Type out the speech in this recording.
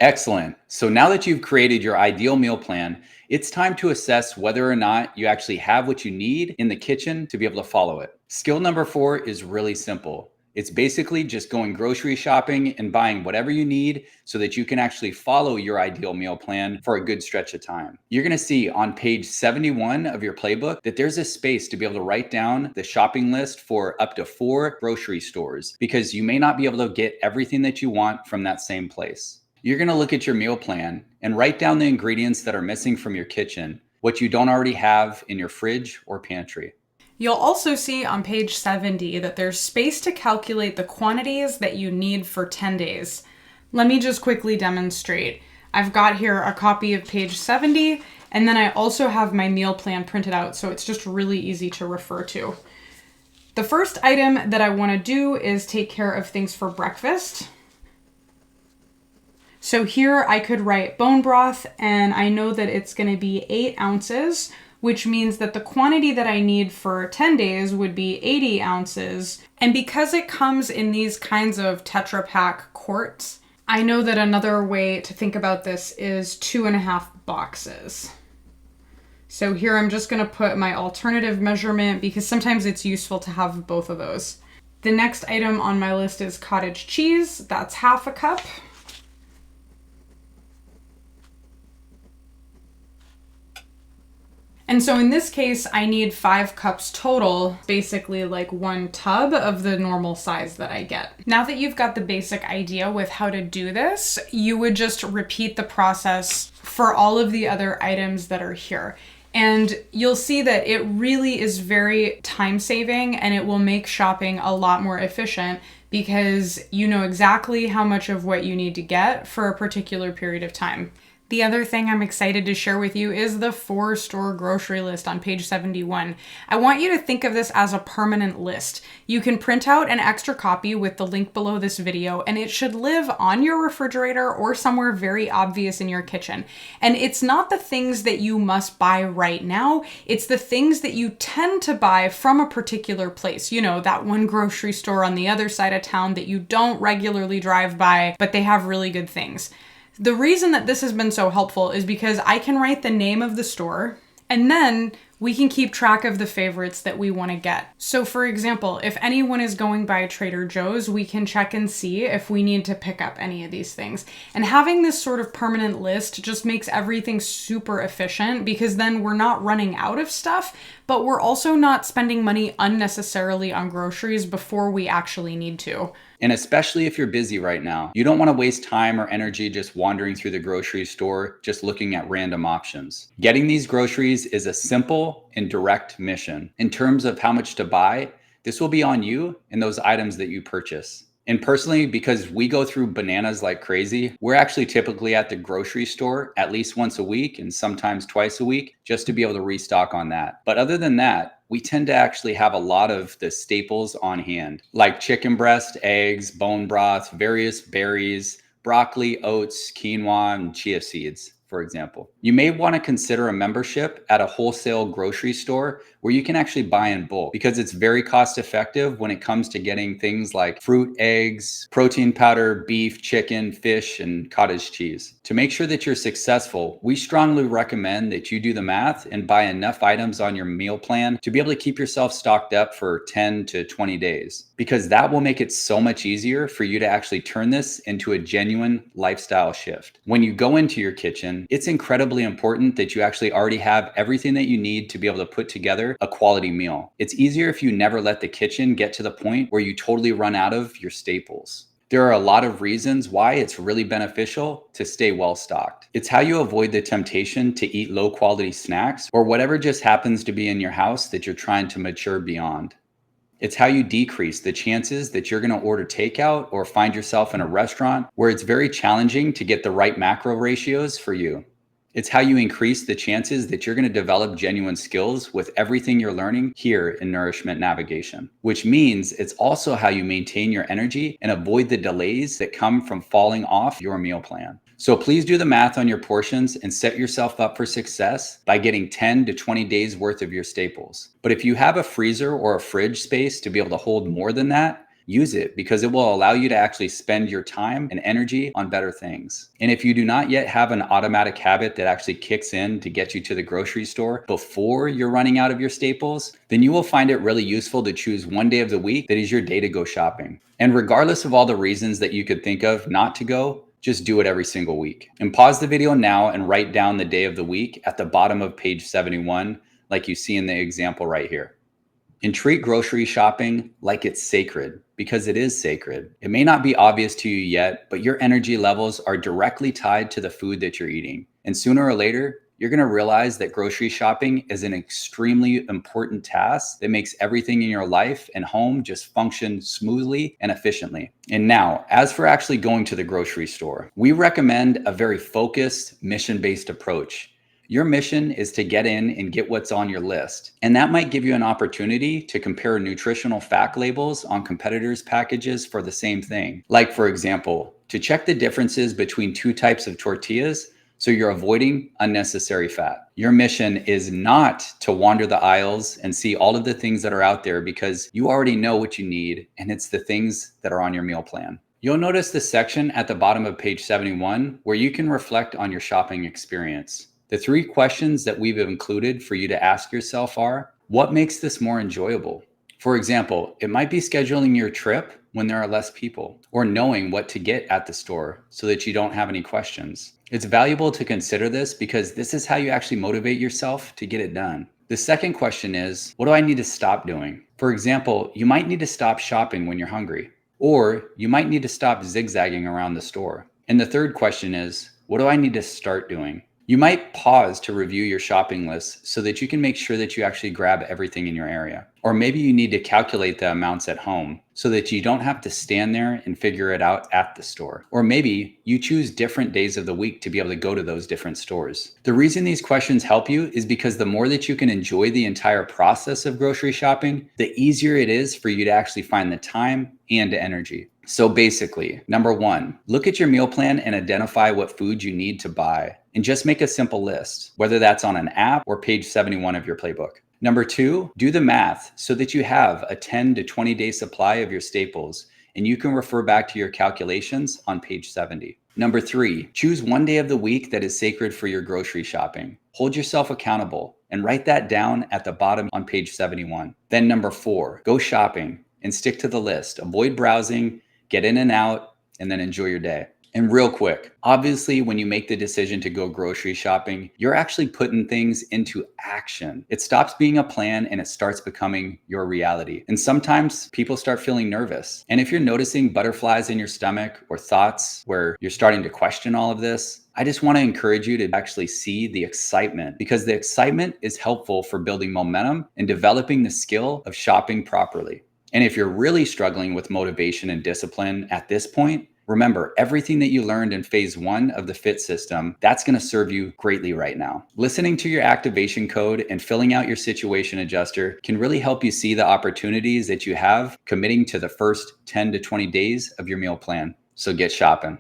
Excellent. So now that you've created your ideal meal plan, it's time to assess whether or not you actually have what you need in the kitchen to be able to follow it. Skill number 4 is really simple. It's basically just going grocery shopping and buying whatever you need so that you can actually follow your ideal meal plan for a good stretch of time. You're going to see on page 71 of your playbook that there's a space to be able to write down the shopping list for up to 4 grocery stores because you may not be able to get everything that you want from that same place. You're going to look at your meal plan and write down the ingredients that are missing from your kitchen, what you don't already have in your fridge or pantry. You'll also see on page 70 that there's space to calculate the quantities that you need for 10 days. Let me just quickly demonstrate. I've got here a copy of page 70, and then I also have my meal plan printed out, so it's just really easy to refer to. The first item that I want to do is take care of things for breakfast. So here I could write bone broth, and I know that it's going to be 8 ounces, which means that the quantity that I need for 10 days would be 80 ounces. And because it comes in these kinds of Tetra Pak quarts, I know that another way to think about this is 2.5 boxes. So here I'm just going to put my alternative measurement because sometimes it's useful to have both of those. The next item on my list is cottage cheese. That's 1/2 cup. And so in this case, I need 5 cups total, basically like 1 tub of the normal size that I get. Now that you've got the basic idea with how to do this, you would just repeat the process for all of the other items that are here. And you'll see that it really is very time saving and it will make shopping a lot more efficient because you know exactly how much of what you need to get for a particular period of time. The other thing I'm excited to share with you is the 4-store grocery list on page 71. I want you to think of this as a permanent list. You can print out an extra copy with the link below this video, and it should live on your refrigerator or somewhere very obvious in your kitchen. And it's not the things that you must buy right now, it's the things that you tend to buy from a particular place. You know, that one grocery store on the other side of town that you don't regularly drive by, but they have really good things. The reason that this has been so helpful is because I can write the name of the store and then we can keep track of the favorites that we want to get. So for example, if anyone is going by Trader Joe's, we can check and see if we need to pick up any of these things. And having this sort of permanent list just makes everything super efficient because then we're not running out of stuff, but we're also not spending money unnecessarily on groceries before we actually need to. And especially if you're busy right now, you don't want to waste time or energy just wandering through the grocery store, just looking at random options. Getting these groceries is a simple and direct mission. In terms of how much to buy, this will be on you and those items that you purchase. And personally, because we go through bananas like crazy, we're actually typically at the grocery store at least once a week and sometimes twice a week just to be able to restock on that. But other than that, we tend to actually have a lot of the staples on hand, like chicken breast, eggs, bone broth, various berries, broccoli, oats, quinoa, and chia seeds, for example. You may want to consider a membership at a wholesale grocery store where you can actually buy in bulk because it's very cost effective when it comes to getting things like fruit, eggs, protein powder, beef, chicken, fish, and cottage cheese. To make sure that you're successful, we strongly recommend that you do the math and buy enough items on your meal plan to be able to keep yourself stocked up for 10 to 20 days, because that will make it so much easier for you to actually turn this into a genuine lifestyle shift. When you go into your kitchen, it's incredibly important that you actually already have everything that you need to be able to put together a quality meal. It's easier if you never let the kitchen get to the point where you totally run out of your staples. There are a lot of reasons why it's really beneficial to stay well stocked. It's how you avoid the temptation to eat low quality snacks or whatever just happens to be in your house that you're trying to mature beyond. It's how you decrease the chances that you're going to order takeout or find yourself in a restaurant where it's very challenging to get the right macro ratios for you. It's how you increase the chances that you're going to develop genuine skills with everything you're learning here in Nourishment Navigation, which means it's also how you maintain your energy and avoid the delays that come from falling off your meal plan. So please do the math on your portions and set yourself up for success by getting 10 to 20 days worth of your staples. But if you have a freezer or a fridge space to be able to hold more than that, use it because it will allow you to actually spend your time and energy on better things. And if you do not yet have an automatic habit that actually kicks in to get you to the grocery store before you're running out of your staples, then you will find it really useful to choose one day of the week that is your day to go shopping. And regardless of all the reasons that you could think of not to go, just do it every single week. And pause the video now and write down the day of the week at the bottom of page 71, like you see in the example right here. And treat grocery shopping like it's sacred, because it is sacred. It may not be obvious to you yet, but your energy levels are directly tied to the food that you're eating. And sooner or later, you're going to realize that grocery shopping is an extremely important task that makes everything in your life and home just function smoothly and efficiently. And now, as for actually going to the grocery store, we recommend a very focused, mission-based approach. Your mission is to get in and get what's on your list. And that might give you an opportunity to compare nutritional fact labels on competitors' packages for the same thing. Like, for example, to check the differences between two types of tortillas so you're avoiding unnecessary fat. Your mission is not to wander the aisles and see all of the things that are out there, because you already know what you need, and it's the things that are on your meal plan. You'll notice the section at the bottom of page 71 where you can reflect on your shopping experience. The 3 questions that we've included for you to ask yourself are: what makes this more enjoyable? For example, it might be scheduling your trip when there are less people, or knowing what to get at the store so that you don't have any questions. It's valuable to consider this because this is how you actually motivate yourself to get it done. The second question is, what do I need to stop doing? For example, you might need to stop shopping when you're hungry, or you might need to stop zigzagging around the store. And the third question is, what do I need to start doing? You might pause to review your shopping list so that you can make sure that you actually grab everything in your area. Or maybe you need to calculate the amounts at home so that you don't have to stand there and figure it out at the store. Or maybe you choose different days of the week to be able to go to those different stores. The reason these questions help you is because the more that you can enjoy the entire process of grocery shopping, the easier it is for you to actually find the time and energy. So basically, number 1, look at your meal plan and identify what food you need to buy, and just make a simple list, whether that's on an app or page 71 of your playbook. Number 2, do the math so that you have a 10 to 20 day supply of your staples, and you can refer back to your calculations on page 70. Number 3, choose one day of the week that is sacred for your grocery shopping. Hold yourself accountable and write that down at the bottom on page 71. Then number 4, go shopping and stick to the list. Avoid browsing, get in and out, and then enjoy your day. And real quick, obviously, when you make the decision to go grocery shopping, you're actually putting things into action. It stops being a plan and it starts becoming your reality. And sometimes people start feeling nervous. And if you're noticing butterflies in your stomach or thoughts where you're starting to question all of this, I just want to encourage you to actually see the excitement, because the excitement is helpful for building momentum and developing the skill of shopping properly. And if you're really struggling with motivation and discipline at this point, remember, everything that you learned in phase 1 of the FIT system, that's going to serve you greatly right now. Listening to your activation code and filling out your situation adjuster can really help you see the opportunities that you have committing to the first 10 to 20 days of your meal plan. So get shopping.